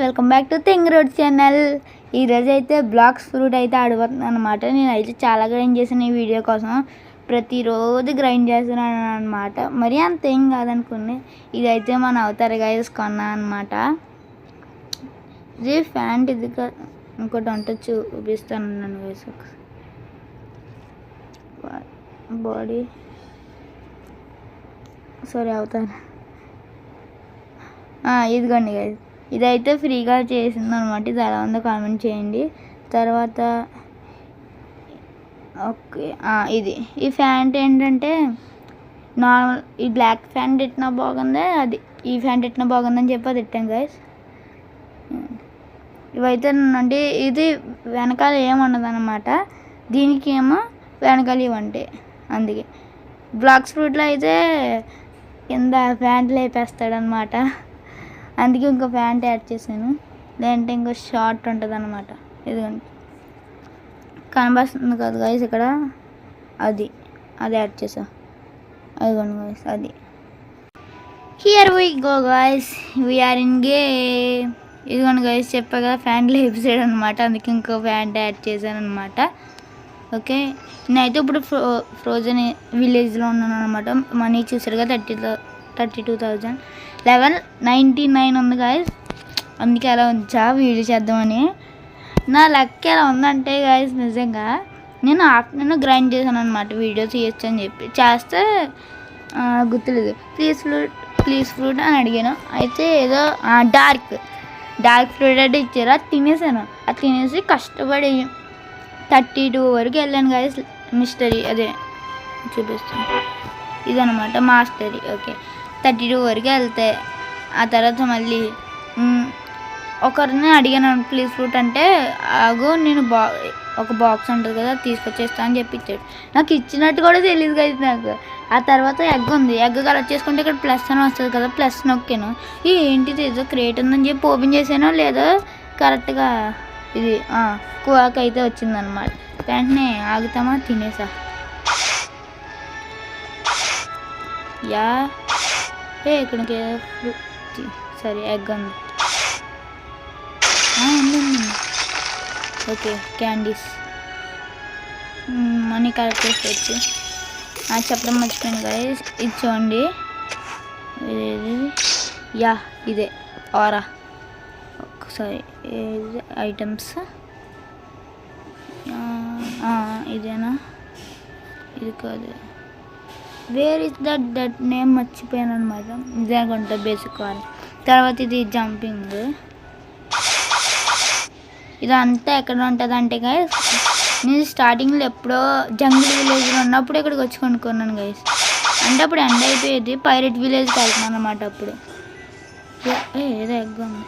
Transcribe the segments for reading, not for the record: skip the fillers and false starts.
Welcome back to thing road channel. ఈరోజు అయితే blocks fruit అయితే ఆడిపోతున్నాను అనమాట. నేనైతే చాలా గ్రైండ్ చేశాను ఈ వీడియో కోసం. ప్రతిరోజు గ్రైండ్ చేస్తున్నాను అనమాట. మరీ అంత ఏం కాదనుకోండి. ఇదైతే మన అవతార గైస్ కొన్నా అనమాట. ఇది ఫ్యాంట్, ఇది ఇంకోటి ఉంటుంది చూపిస్తాను నన్ను గైస్. బాడీ సారీ అవుతారు. ఇదిగోండి గైస్, ఇదైతే ఫ్రీగా చేసింది అనమాట. ఇది ఎలా ఉందో కామెంట్ చేయండి. తర్వాత ఓకే, ఇది ఈ ఫ్యాంట్ ఏంటంటే నార్మల్, ఈ బ్లాక్ ఫ్యాంట్ ఎట్టినా బాగుంది, అది ఈ ఫ్యాంట్ ఎట్టినా బాగుందని చెప్పి అది ఇట్టాం గైస్. ఇవైతే అంటే ఇది వెనకాల ఏముండదు అనమాట, దీనికి ఏమో వెనకాల ఇవ్వంటే. అందుకే బ్లాక్స్ ఫ్రూట్లో అయితే కింద ప్యాంట్లు వేపేస్తాడనమాట. అందుకే ఇంకో ప్యాంట్ యాడ్ చేశాను. లేదంటే ఇంకో షార్ట్ ఉంటుంది అనమాట. ఇదిగోండి కనిపిస్తుంది కదా గైస్ ఇక్కడ, అది యాడ్ చేసా. అదిగోండి గైస్, అది. Here we go guys, we're in game. ఇదిగోండి గైస్, చెప్పా కదా ప్యాంట్లు వేపేసాడు అనమాట. అందుకే ఇంకో ప్యాంట్ యాడ్ చేశాను అనమాట. ఓకే, నేనైతే ఇప్పుడు ఫ్రోజన్ విలేజ్లో ఉన్నాను అనమాట. మనీ చూసారుగా 32,000, 1199 ఉంది గాయస్. అందుకే అలా ఉంచా వీడియో చేద్దామని. నా లక్ ఎలా ఉందంటే గాయస్, నిజంగా నేను ఆఫ్టర్నూన్ గ్రైండ్ చేశాను అనమాట. వీడియో తీయచ్చు అని చెప్పి చేస్తే గుర్తులేదు. ప్లీజ్ ఫ్రూట్ అని అడిగాను. అయితే ఏదో డార్క్ ఫ్రూట్ అంటే ఇచ్చారు. అది తినేసాను. అది తినేసి కష్టపడి 32 వరకు వెళ్ళాను గాయస్. మిస్టరీ అదే చూపిస్తాను, ఇదనమాట మాస్టరీ. ఓకే, 32 వరకు వెళ్తే ఆ తర్వాత మళ్ళీ ఒకరిని అడిగాను ప్లీజ్ ఫ్రూట్ అంటే, ఆగో నేను ఒక బాక్స్ ఉంటుంది కదా తీసుకొచ్చేస్తా అని చెప్పి ఇచ్చాడు. నాకు ఇచ్చినట్టు కూడా తెలియదు కదా నాకు. ఆ తర్వాత ఎగ్ ఉంది, ఎగ్ కలెక్ట్ చేసుకుంటే ఇక్కడ ప్లస్ అని వస్తుంది కదా, ప్లస్ నొక్కాను. ఏంటిది ఏదో క్రియేట్ ఉందని చెప్పి ఓపెన్ చేసాను, లేదా కరెక్ట్గా ఇది కువాక్ అయితే వచ్చిందనమాట. వెంటనే ఆగుతామా, తినేసా. యా ఇక్కడికి సరే ఎగ్ ఉంది. ఓకే, క్యాండీస్ మనీ కలెక్ట్ చేసుకోవచ్చు. చెప్పడం మర్చిపోయింది గైస్, ఇది చూడండి. యా ఇదే ఆరా. ఒకసారి ఐటమ్స్ ఇదేనా, ఇది కాదు. వేర్ ఇస్ దట్ నేమ్ మర్చిపోయాను అనమాట. ఇదే అనుకుంటా బేసిక్ కావాలి. తర్వాత ఇది జంపింగ్. ఇదంతా ఎక్కడ ఉంటుంది అంటే గైస్, నేను స్టార్టింగ్లో ఎప్పుడో జంగిల్ విలేజ్లో ఉన్నప్పుడు ఇక్కడికి వచ్చి కొనుక్కున్నాను గైస్. అంటే అప్పుడు ఎండ్ అయిపోయేది, పైరెట్ విలేజ్కి వెళ్తున్నాను అనమాట. అప్పుడు ఏదో ఎగ్ ఉంది.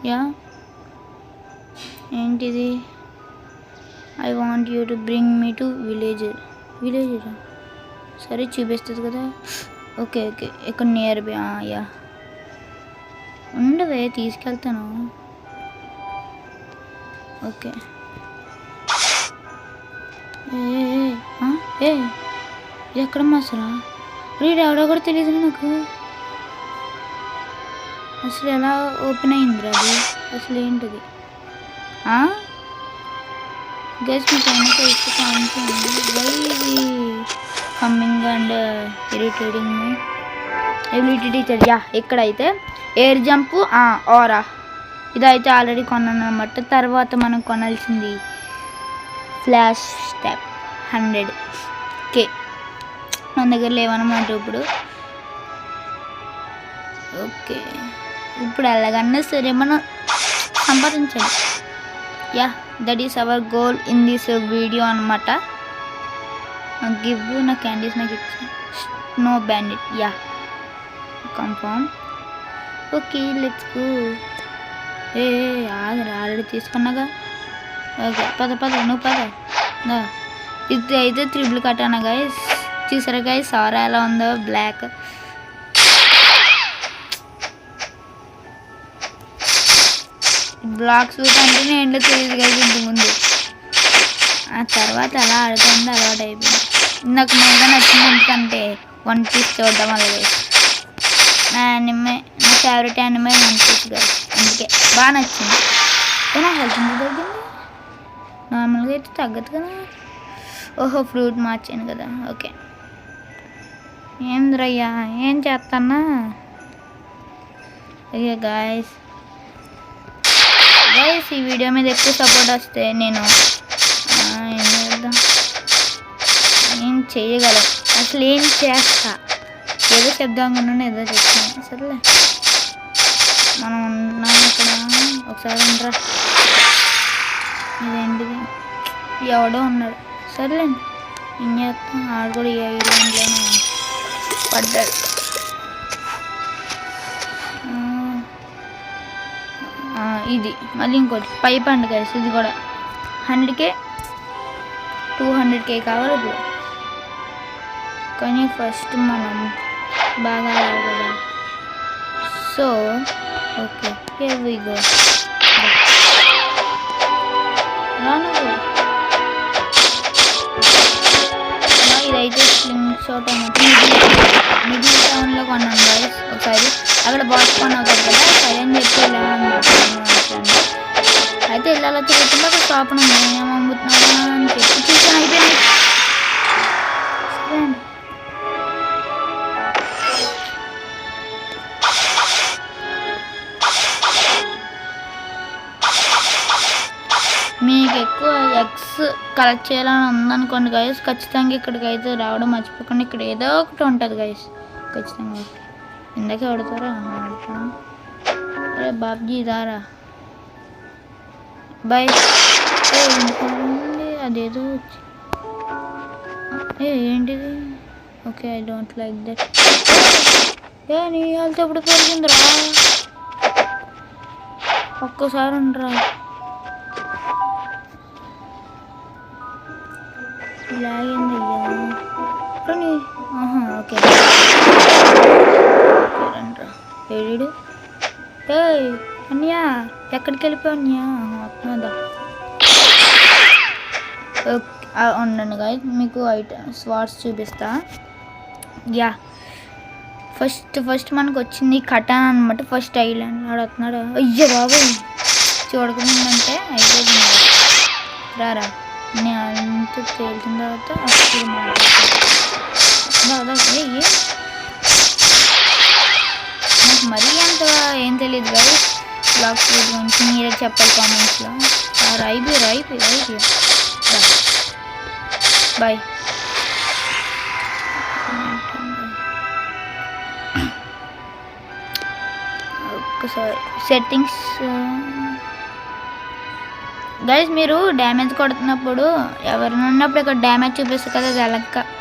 యా ఏంటిది, I want you to bring me to village. సరే చూపిస్తుంది కదా. ఓకే ఇక్కడ నియర్ బై. యా ఉండవే, తీసుకెళ్తాను. ఓకే ఇది ఎక్కడ మసరా రీడ్ ఎవడో కూడా తెలియదు నాకు. అసలు ఎలా ఓపెన్ అయిందిరా అది, అసలు ఏంటిది? గైస్ మీకు ఏమైనా ఇస్తే కామెంట్ చేయండి. Coming and irritating ability teacher. Yeah ఇక్కడైతే ఎయిర్ జంప్ ఆరా, ఇదైతే ఆల్రెడీ కొన్నాను అనమాట. తర్వాత మనం కొనాల్సింది ఫ్లాష్ స్టెప్ 100K. మన దగ్గర లేవన్నమాట ఇప్పుడు. ఓకే, ఇప్పుడు ఎలాగన్నా సరే మనం సంపాదించాలి. Ya that is our goal in this video అనమాట. గివ్ నా క్యాండీస్ నాకు ఇచ్చా. No bandit. Ya confirm. Okay let's go. Already తీసుకున్నాగా. ఓకే పద నువ్వు పద. ఇది అయితే త్రిబుల్ కట్టాను గైస్. చూసారా గైస్ సారా ఎలా ఉందో, బ్లాక్. బ్లాక్స్ అంటే నేను తెలియదు గైస్ ఇంటి ముందు. ఆ తర్వాత అలా ఆడుతుంది, అలవాటు అయిపోయింది. నాకు మెయిన్గా నచ్చింది ఎందుకంటే 1 పీస్ చూడడం వల్ల. నా favourite animal One Piece guys, అందుకే బాగా నచ్చింది. కానీ హెల్త్ ఎంత తగ్గింది, నార్మల్గా అయితే తగ్గదు కదా. ఓహో ఫ్రూట్ మార్చాను కదా, ఓకే. ఏంద్రయ్యా ఏం చేస్తానా. ఓకే గాయస్ ఈ వీడియో మీద ఎక్కువ సపోర్ట్ వస్తే నేను ఏం చేద్దాం, ఏం చేయగలం, అసలు ఏం చేస్తా, ఏదో చెప్దాం అనుకున్నాను ఏదో చెప్తాను. సరేలే మనం ఉన్నాం ఇక్కడ, ఒకసారి ఉండరా. ఇదేంటిది, ఎవడో ఉన్నాడు. సర్లేండి ఏం చేస్తాం, ఆడు కూడా ఈ ఐలాండ్లోనే పడ్డాడు. ఇది మళ్ళీ ఇంకోటి పైప్ అండి గైస్, ఇది కూడా 100K 200K కావాలి ఇప్పుడు. కానీ ఫస్ట్ మనం బాగా ఆడాలి కదా. So okay here we go. రాను ఇదైతే స్లింగ్ షాట్ అన్నట్టు మిడిల్ టౌన్లో కొన్నాను గైస్ ఒకసారి. అక్కడ బాస్ కొన్నావు కదా సరే అని చెప్పి ఇలా అయితే ఇళ్ళలో తిరుగుతుంటే అక్కడ షాప్ ఉంది, ఏమేమి అమ్ముతున్నాడా అని చెప్పి చూసాను. అయిపోయింది. మీకు ఎక్కువ ఎగ్స్ కలెక్ట్ చేయాలని ఉందనుకోండి గైస్, ఖచ్చితంగా ఇక్కడికి అయితే రావడం మర్చిపోకుండా. ఇక్కడ ఏదో ఒకటి ఉంటుంది గైస్ ఖచ్చితంగా. ఇందాకే ఆడతారా, ఆడతారా. అరే బాబ్జీ దారా బాయ్. అదేదో ఏంటిది, okay I don't like that. నీ హెల్త్ ఎప్పుడు పెరిగిందిరా, ఒక్కసారి ఉండరా. లాగింది ఓకే రండ్రా. ఏడు అన్నయ్యా ఎక్కడికి వెళ్ళిపోయా అన్నయ్యా, వస్తున్నదా. ఉండండి గాయస్ మీకు స్వాట్స్ చూపిస్తా. యా ఫస్ట్ మనకు వచ్చింది కటాన్ అనమాట. ఫస్ట్ ఐలాండ్ ఆడుతున్నాడు. అయ్యో బాబు చూడకుందంటే అయిపోయింది. రారా నేను అంత తేల్చిన తర్వాత అప్పుడు మాట్లాడుతాను. నాకు మరీ అంత ఏం తెలియదు కదా బ్లాగ్స్ గురించి, మీరే చెప్పాలి కామెంట్స్లో. అయిపోయి బాయ్. ఒక్కసారి సెట్టింగ్స్ గైస్, మీరు డ్యామేజ్ కొడుతున్నప్పుడు ఎవరైనా ఉన్నప్పుడు ఇక్కడ డ్యామేజ్ చూపిస్తుంది కదా, అది ఎలా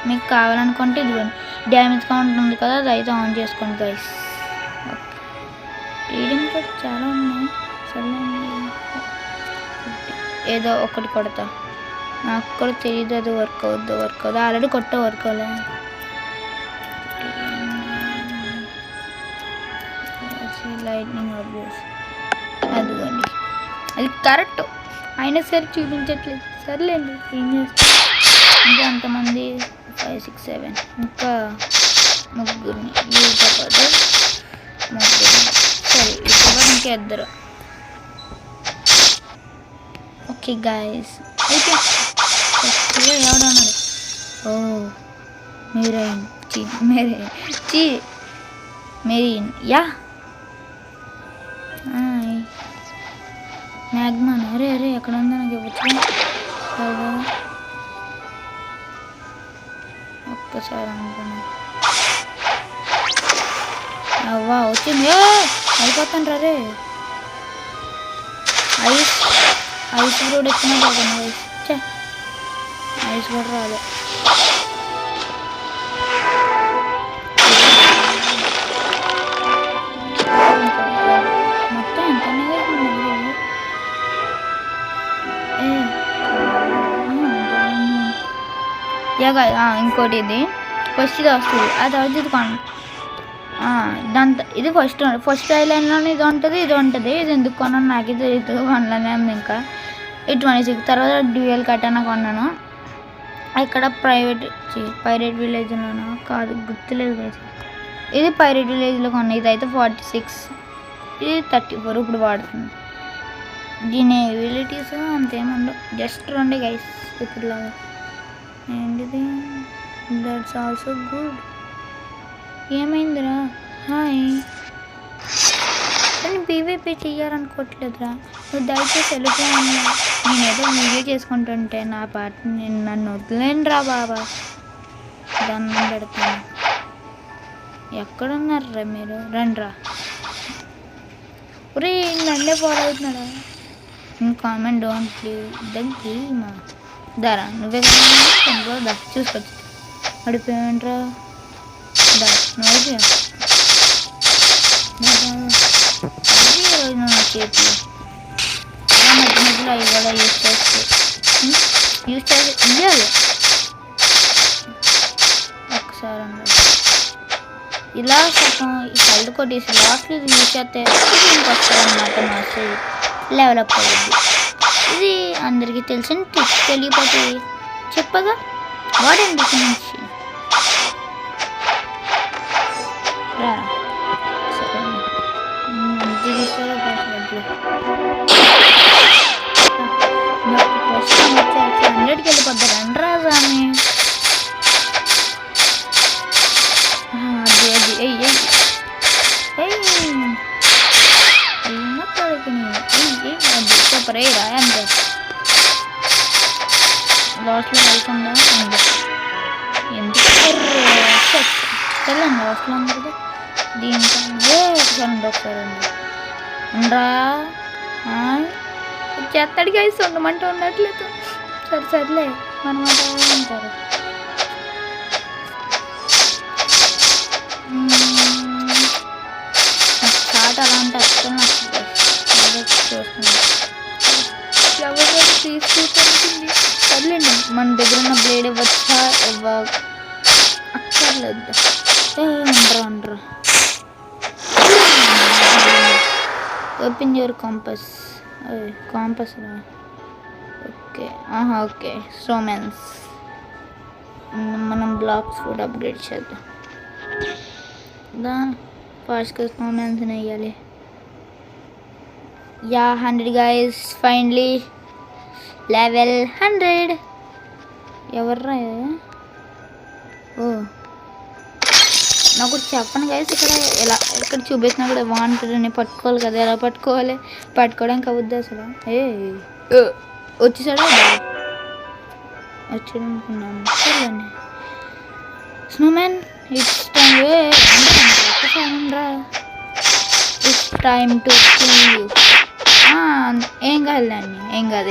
మీకు కావాలనుకుంటే ఇదిగోండి డ్యామేజ్ కౌంట్ ఉంది కదా, అది అయితే ఆన్ చేసుకోండి గైస్. రీడింగ్ కూడా చాలా ఉన్నాయి. సరే ఏదో ఒకటి కొడతా, నాకు కూడా తెలియదు అది వర్క్ అవుద్దు. ఆల్రెడీ వర్క్ అవ్వలే. లైట్నింగ్ ఆబ్వియస్ అదిగోండి, అది కరెక్ట్ అయినా సరే చూపించట్లేదు. సర్లేండి ఏం చేస్తాం. ఇంకా అంతమంది 5 6 7 ఇంకా ముగ్గురిని వీళ్ళతో పాటు ముగ్గురిని. సరే ఇప్పుడు ఇంకా ఇద్దరు. ఓకే గాయస్ అయితే ఎవడన్నాడు. ఓ మెరీన్ యా మ్యాగ్మాన్. అరే ఎక్కడ ఉందో నాకు ఇవ్వచ్చు కదా, ఒక్కసారి అనుకున్నా. అవ్వా వచ్చింది, అయిపోతాను రే. ఐస్ కూడా వచ్చినా బాగుంది. ఐస్ కూడా రాలే. మొత్తం ఎంత ఇంకోటి ఇది ఫస్ట్ ఇది వస్తుంది, ఆ తర్వాత ఇది దాంతో ఇది ఫస్ట్ ఐలైన్లోనే ఇది ఉంటుంది. ఇది ఎందుకు కొన్నాను నాకే తెలియదు, వన్లోనే ఉంది. ఇంకా ఈ 26 తర్వాత డ్యూయల్ కటానా కొన్నాను. ఇక్కడ పైరేట్ విలేజ్లోనో కాదు గుర్తులేదు కదా. ఇది పైరేట్ విలేజ్లో కొన్న, ఇది అయితే 46, ఇది 34 ఇప్పుడు వాడుతుంది. దీని ఎబిలిటీస్ అంతేముండవు, జస్ట్ 2 గైస్ ఇప్పుడులాగా. ఏంటిది? That's also good. ఏమైందిరా? హాయ్, నేను పీవీపీ చెయ్యాలనుకోవట్లేదురా, నువ్వు దయచేసి వెళ్ళిపోయాను. నేనేదో వీడియో చేసుకుంటుంటే నా పాట నేను నన్ను వదిలేనురా బాబా, దండం పెడతాను. ఎక్కడున్నారా మీరు? రండిరా. ఒరే నన్నే ఫాలో అవుతున్నాడా? కామెంట్ డోంట్ ప్లీజ్ దగ్గి మా దారా నువ్వే దా చూసుకోవచ్చు. పడిపోయానురా దా నువ్వు నా చేతులు మధ్య మధ్యలో అవి కూడా యూజ్ చేసి ఇవ్వాలి. ఒకసారి ఇలా సగం ఈ కళ్ళు కొట్టేసి లాస్ట్లో ఇది యూజ్ చేస్తే ఇంటికి వస్తారన్నమాట. మాస్ డెవలప్ అయ్యింది. ఇది అందరికీ తెలిసిన టిప్స్, తెలియపోతే చెప్పగా వాడండి నుంచి రా. సరే మంచిగా 100కి వెళ్ళిపోద్దారు. రండ్రా రాని సూపర్ అయ్యి రా అంతే. లాస్ట్లో వెళ్తుందా ఎందుకు వెళ్ళండి లాస్ట్లో అందరికీ. దీంట్లో ఒకసారి ఉండరా చేస్తాడు గైస్, ఉండమంటే ఉండట్లేదు. సర్లే మన మాట ఉంటారు. స్టార్ట్ అలా అంటే అసలు నాకు చూస్తున్నాను. ఫ్లవర్ తీసుకుంటుంది. సర్లేండి, మన దగ్గర ఉన్న బ్లేడ్ ఇవ్వచ్చా అక్కర్లేదు. ఉండరా ఓపెన్ యువర్ కాంపస్. రా. ఓకే ఓకే స్నోమెన్స్ మనం బ్లాక్స్ కూడా అప్గ్రేడ్ చేద్దాం. ఫాస్ట్గా స్నోమెన్స్ వేయాలి. Yeah 100 guys finally level 100. ఎవర్రా? ఓ నాకు చెప్పండి గైస్, ఇక్కడ చూపించినా కూడా వాంటెడ్ని పట్టుకోవాలి కదా, ఎలా పట్టుకోవడానికి అవుద్ది అసలు. వచ్చేసాడా? వచ్చాడు అనుకున్నాను. సరేండి Snowman, it's time to kill you. ఏం కాదులేండి, ఏం కాదు.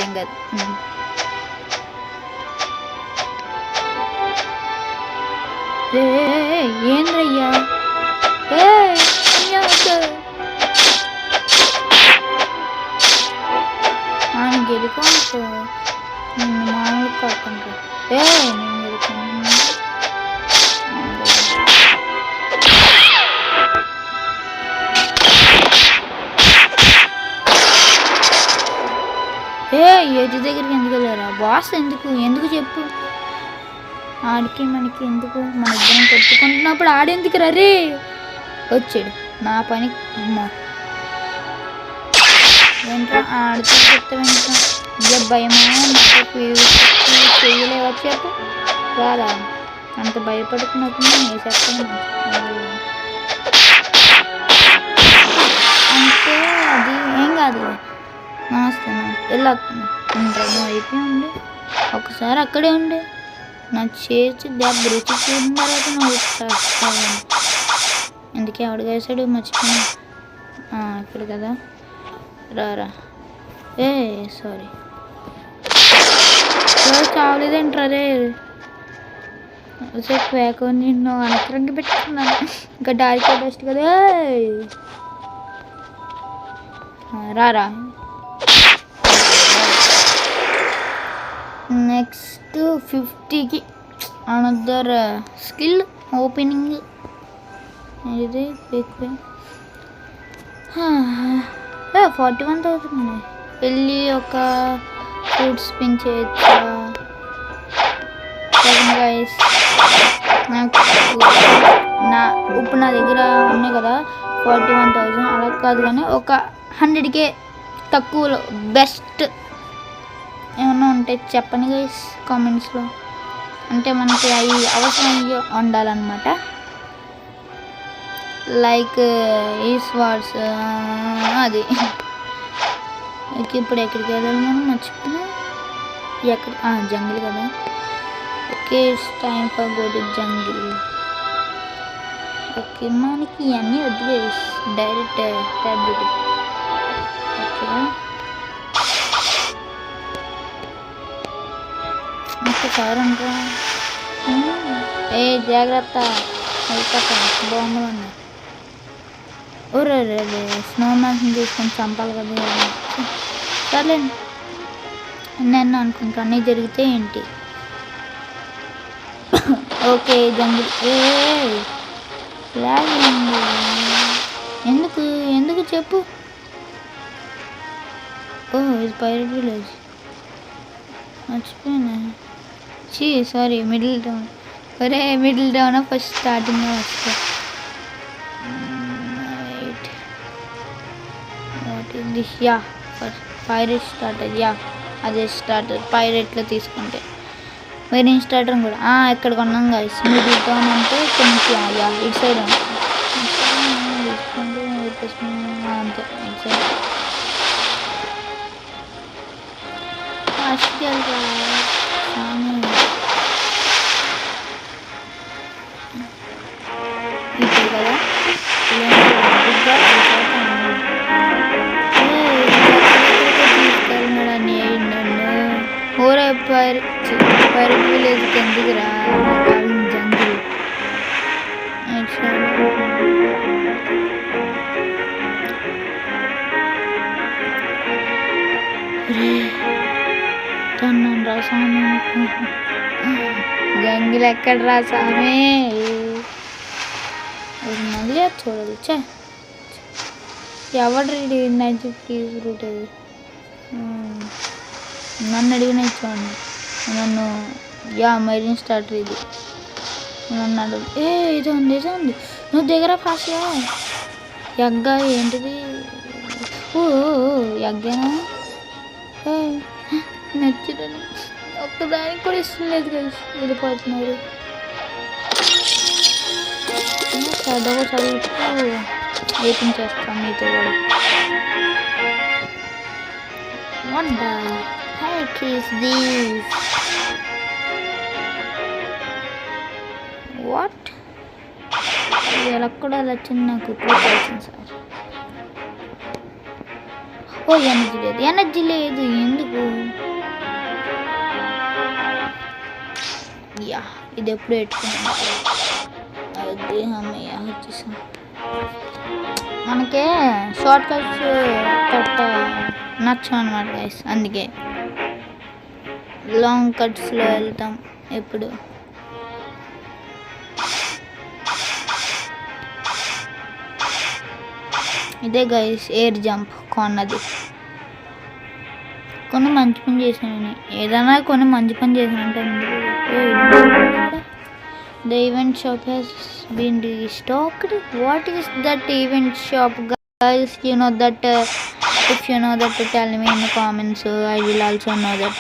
ఏంద్రయ్యా ఆయన గెలుకోనుకో, నిన్ను మామూలు కొట్టండి. నేను గెలుకోను. ఏది దగ్గరికి ఎందుకు వెళ్ళారా? బాస్ ఎందుకు చెప్పు. ఆడికి మనకి ఎందుకు? మన ఇద్దరం కొట్టుకుంటున్నప్పుడు ఆడెందుకు రే? వచ్చాడు నా పని. ఏంట్రా ఆడితో చెప్తా వెంటనే ఇక భయమా? చేయలేవా చెప్పు. రారా, అంత భయపడుతున్నప్పుడు నేను చెప్తాను. అంటే అది ఏం కాదు. నమస్తే వెళ్ళొస్తాను. అయిపోయి ఉండి ఒకసారి అక్కడే ఉండే నా చేసి దెబ్బ రుచి చూసిన తర్వాత నువ్వు చేస్తాను. ఎందుకే అడుగేసాడు మర్చిపోయినా. ఇక్కడ కదా, రారా. సారీ చావలేదేంట్రా రే? సేపు వేక నిన్ను అనకరంగా పెట్టుకున్నాను. ఇంకా డాడీతో బెస్ట్ కదా. రారా. నెక్స్ట్ 50కి అనదర్ స్కిల్ ఓపెనింగ్. ఇది 41,000. వెళ్ళి ఒక ఫ్రూట్ స్పిన్ చేయొచ్చా? గైస్ నాకు ఇప్పుడు నా దగ్గర ఉన్నాయి కదా 41,000 అలా కాదు, కానీ ఒక 100K తక్కువలో బెస్ట్ ఏమన్నా ఉంటే చెప్పండి గైస్ కామెంట్స్లో. అంటే మనకి అవి అవసరం ఉండాలన్నమాట. లైక్ ఈ స్వార్డ్స్ అది. ఇప్పుడు ఎక్కడికి వెళ్ళాలి మనం మర్చిపోయినా. జంగిల్ కదా. Okay, it's time for go to jungle. Okay, మనకి ఇవన్నీ వద్దు, డైరెక్ట్ ట్యాబ్లెట్. ఓకే, ఇంకా సారంటా. ఏ జాగ్రత్త, అయిపోతా బొమ్మలు ఉన్నాయి. ఊరే స్నో మ్యాన్స్ని తీసుకొని చంపాలి కదా. సర్లేండి, నేను అనుకుంటా అన్నీ జరిగితే ఏంటి. Okay jungle. ఎందుకు ఎందుకు చెప్పు. ఇది పైరట్ విలేజ్, మర్చిపోయినా. Sorry, middle town. ఒరే మిడిల్ టౌన్ ఫస్ట్ స్టార్టింగ్ వస్తా. Yeah first parrot starter. Yeah అదే స్టార్టర్ పైరెట్లో తీసుకుంటే. వేరే స్టార్టర్ కూడా ఎక్కడ కొన్నాం గైస్. మిడిల్ టౌన్ అంటే కొంచెం యా ఇటు సైడ్ తీసుకుంటే అంతే. ఇటు సైడ్ ఫస్ట్ వెళ్తా ఇప్పుడు కదా. ఊరే పైరట్ విలేజ్కి ఎందుకురా, జంగిల్. తన్నాను రా స్వామి. జంగిల్ ఎక్కడ రా స్వామి. మళ్ళీ చూడాలి. ఎవరు రెడీ 950 రూట్ అది. నన్ను అడిగిన ఇచ్చాను. నన్ను మెరీన్ స్టార్టర్ ఇది నన్ను అడుగు. ఇది ఉంది నువ్వు దగ్గర ఫాస్ట్గా. ఎగ్గ ఏంటిది? ఎగ్గేనా? నచ్చిందని ఒక్కదానికి కూడా ఇష్టం లేదు కలిసి వెళ్ళిపోతున్నారు. చదువుతూ వేపించేస్తాం మీతో కూడా. What the heck is this? What? ఇలా కూడా అలా చిన్న కుట్లు తెలిసింది సార్. ఎనర్జీ లేదు ఎందుకు. ఇది ఎప్పుడు పెట్టుకున్నాను. అది వచ్చేసాం. మనకే షార్ట్ కట్స్ నచ్చం అన్నమాట గైస్. అందుకే లాంగ్ కట్స్లో వెళ్తాం ఎప్పుడు. ఇదే గైస్ ఎయిర్ జంప్ కొన్నది. కొన్ని మంచి పని చేసాను. ఏదైనా కొన్ని మంచి పని చేసానంటే The event shop has been restocked. What is that event shop, guys? You know that. If you know that, tell me in the comments. I will also know that.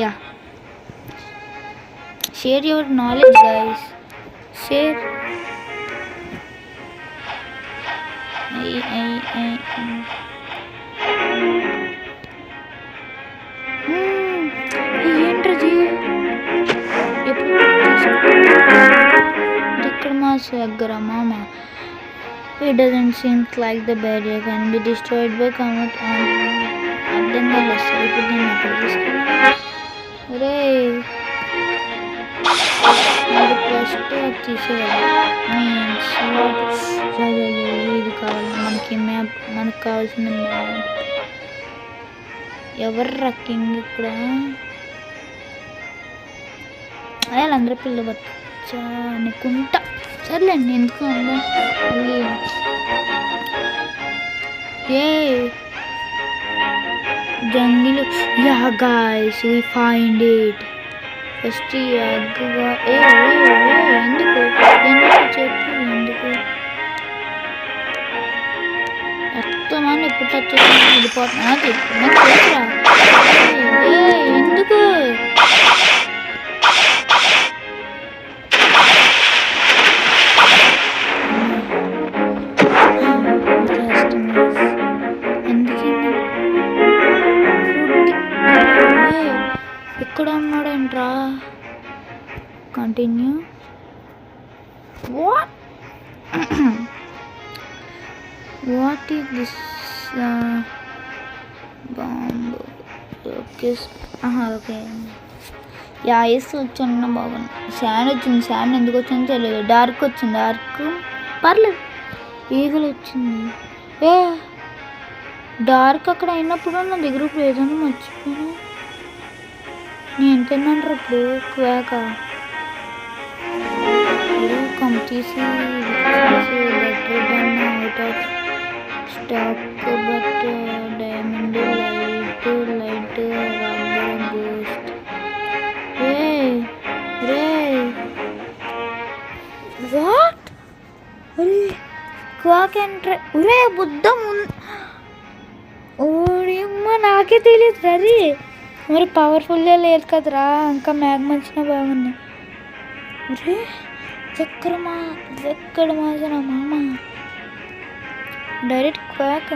Yeah. Share your knowledge, guys. Share. ఏంటది? ఇక్కడ మా దగ్గర మామ. It doesn't seem like the barrier can be destroyed by comet. అర్థం కాలేదు sir. ఇప్పుడు దీన్ని ఎక్కడ తీసుకెళ్ళాలి? రే ఫస్ట్ తీసేయాలి. మీన్స్ ఇది కావాలి మనకి. మ్యాప్ మనకు కావాల్సిన మ్యాప్. ఎవరు రక్కింగ్ ఇక్కడ? వాళ్ళందరూ పిల్ల బచ్చా అనుకుంటా. సర్లేండి, ఎందుకు అందా మళ్ళీ. Jungle. Guys we find it. First ఎందుకు చెప్పు. ఎప్పుడు టచ్ చేసి వెళ్ళిపోతున్నా అది నాకు తెలుసురా. ఎందుకు ఇక్కడ ఉన్నాడంట్రా. Continue. What what is this bomb? Okay okay ya yes వచ్చాను బాగుంది. శాండ్ వచ్చింది. శాండ్ ఎందుకు వచ్చిందో తెలియదు. డార్క్ వచ్చింది. డార్క్ పర్లేదు. ఈగలు వచ్చింది. ఏ డార్క్ అక్కడ అయినప్పుడు నా దగ్గర ఇప్పుడు ఏదైనా మర్చిపోయాను. నేను తిన్నాను ఇప్పుడు క్వాక తీసి out of stock but diamond light rubber ghost. What అరే క్వాక్ ఎంట్రీ ఒరే బుద్ధం ఓడిమ్మ నాకే తెలియదు రది. మరి పవర్ఫుల్గా లేదు కదరా. ఇంకా మ్యాగ్మా వచ్చినా బాగున్నాయి. ఒరే ఎక్కడ మాసిన మామ డైరెక్ట్ క్వాక్.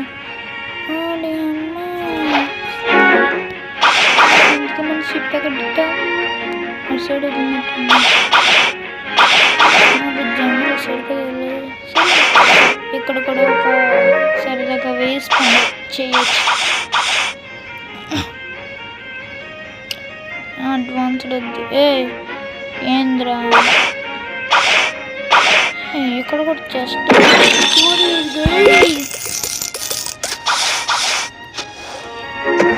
ఇంతమంది షిప్ ఎక్కడ అటు సైడ్ వదిలినట్టుంది. జంగల్ సైడ్కి వెళ్ళలేదు. ఇక్కడ కూడా ఒక సరదాగా వేసి పని చేయొచ్చు. అడ్వాన్స్డ్ వద్దు. ఏంద్రా ఇక్కడ కూడా జస్ట్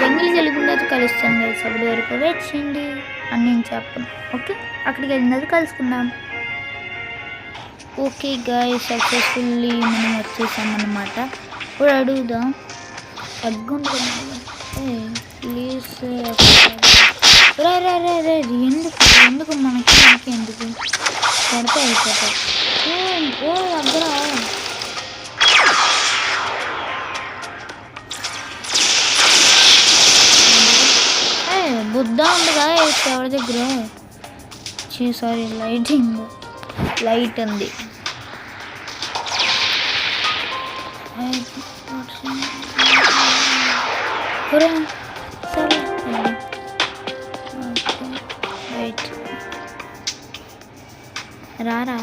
జంగిల్ వెళ్ళిపోయినది కలుస్తాను కలిసి అప్పటి వరకు వెయిట్ చేయండి అని నేను చెప్పను. ఓకే అక్కడికి వెళ్ళినది కలుసుకుందాం. ఓకే గాయ్స్ సక్సెస్ఫుల్లీ మనం వచ్చేసామన్నమాట. ఇప్పుడు అడుగుదాం అగ్గుంటుంది ప్లీజ్. ఎందుకు మనకి ఎందుకు పడితే అయిపోతాయి. దగ్గర బుద్ధ ఉందిగా ఎవరి దగ్గర. సారీ లైట్ ఉంది. సరే రైట్ రారా.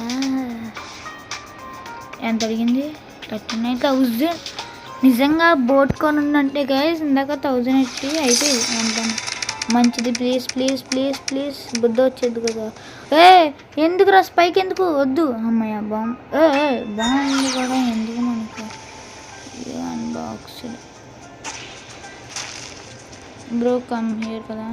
ఎంత అడిగింది? 39,000. నిజంగా బోట్ కొనుందంటే గైస్ ఇందాక 1000 ఎట్టి అయితే అంత మంచిది. Please please please please Buddha వచ్చేది కదా. ఎందుకు రా స్పైక్ ఎందుకు వద్దు. అమ్మాయ బాగుంది కూడా ఎందుకు మనకు. అన్బాక్స్డ్ బ్రో కమ్ హియర్ కదా.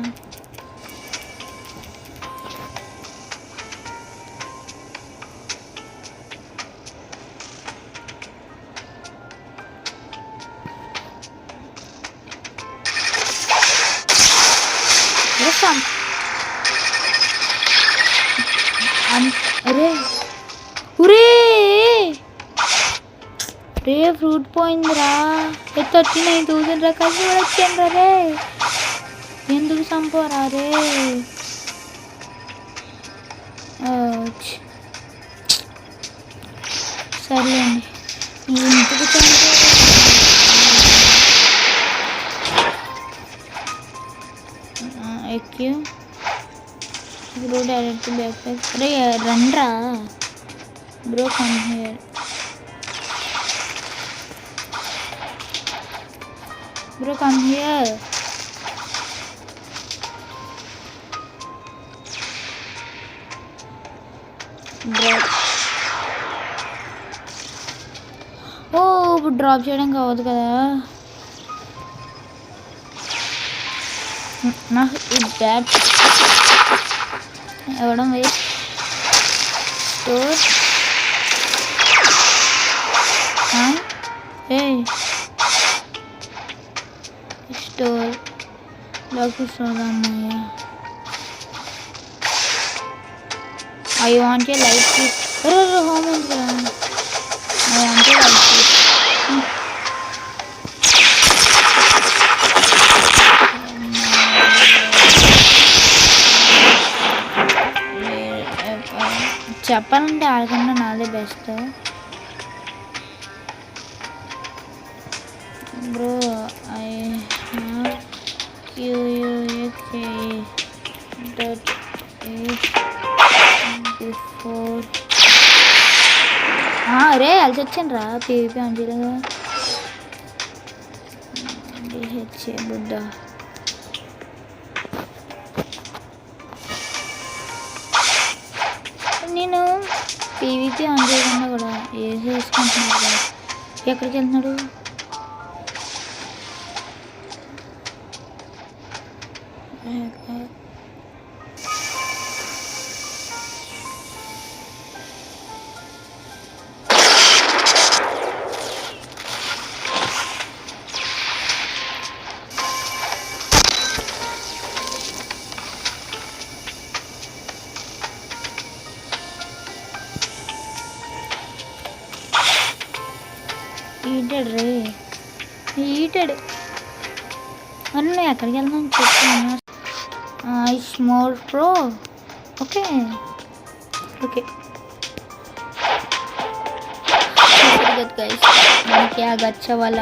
రే ఫ్రూట్ పోయిందిరా. 39,000 రకాలు కూడా వచ్చాను రే. ఎందుకు చంపోరా రే. సర్లేండి ఇంటికి చంపో. ఎక్కి బ్రో డైరెక్ట్ బ్యాక్ ప్యాక్. రే రండ్రా bro come here. Bro, come here. Drop. ఇప్పుడు డ్రాప్ చేయడం కావద్దు కదా. నాకు ఇది బ్యాడ్ ఇవ్వడం వేస్ట్. స్టోర్ స్టోర్ లోకి చూడమ్మయ్యా. I want a light home I want a light చెప్పాలంటే ఆడకుండా నాదే best bro. I have QUAK that is before. రే అలసి వచ్చాను రా PVP అంజలిగా DHA బుడ్డ. నేను PVP ఆన్ చేయకుండా కూడా ఏది వేసుకుంటున్నాడు కదా. ఎక్కడికి వెళ్తున్నాడు? ఈటాడు రే ఈటాడు అన్నీ ఎక్కడికి వెళ్దాం చెప్తాను. It's more pro. Okay okay guys మనకి ఆ గచ్చ వల్ల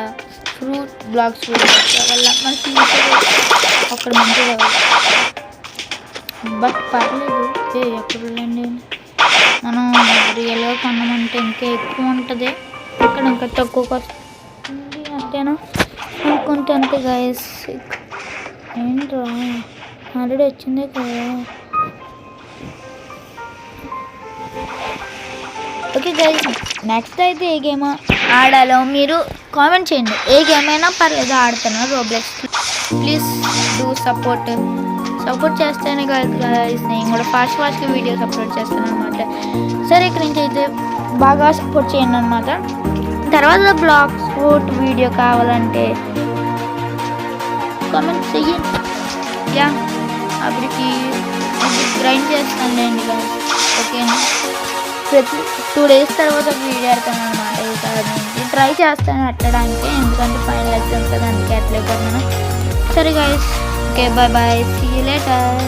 ఫ్రూట్ బ్లాక్స్ గచ్చ వల్ల మనకి అక్కడ మంచిగా బట్ పర్లేదు. ఎక్కడ వెళ్ళండి మనం రియల్గా కొన్నామంటే ఇంకా ఎక్కువ ఉంటుంది, ఇక్కడ ఇంకా తక్కువకి వస్తుంది అంతేనా అనుకుంటే అంతే గైస్. ఏంట్రా ఆల్రెడీ వచ్చిందే కదా. ఓకే గైస్ నెక్స్ట్ అయితే ఏ గేమ్ ఆడాలో మీరు కామెంట్ చేయండి. ఏ గేమ్ అయినా పర్లేదు ఆడుతాను రోబ్లెక్స్. ప్లీజ్ డూ సపోర్ట్ చేస్తేనే గైస్ నేను కూడా ఫాస్ట్గా వీడియోస్ అప్లోడ్ చేస్తాను అనమాట. సరే ఇక్కడ నుంచి అయితే బాగా సపోర్ట్ చేయండి అనమాట. తర్వాత బ్లాగ్స్ ఫుడ్ వీడియో కావాలంటే కామెంట్ చెయ్యండి. యా అప్పటికి గ్రైండ్ చేస్తానులేండి గైస్. ఓకేనా ప్రతి 2 days తర్వాత వీడియో పెడతాను అనమాట. ఈ ట్రై చేస్తాను పెట్టడానికి, ఎందుకంటే ఫైనల్ ఎగ్జామ్స్ కదా అందుకే అట్లే కొన్నాను. సరే guys okay bye bye, see you later.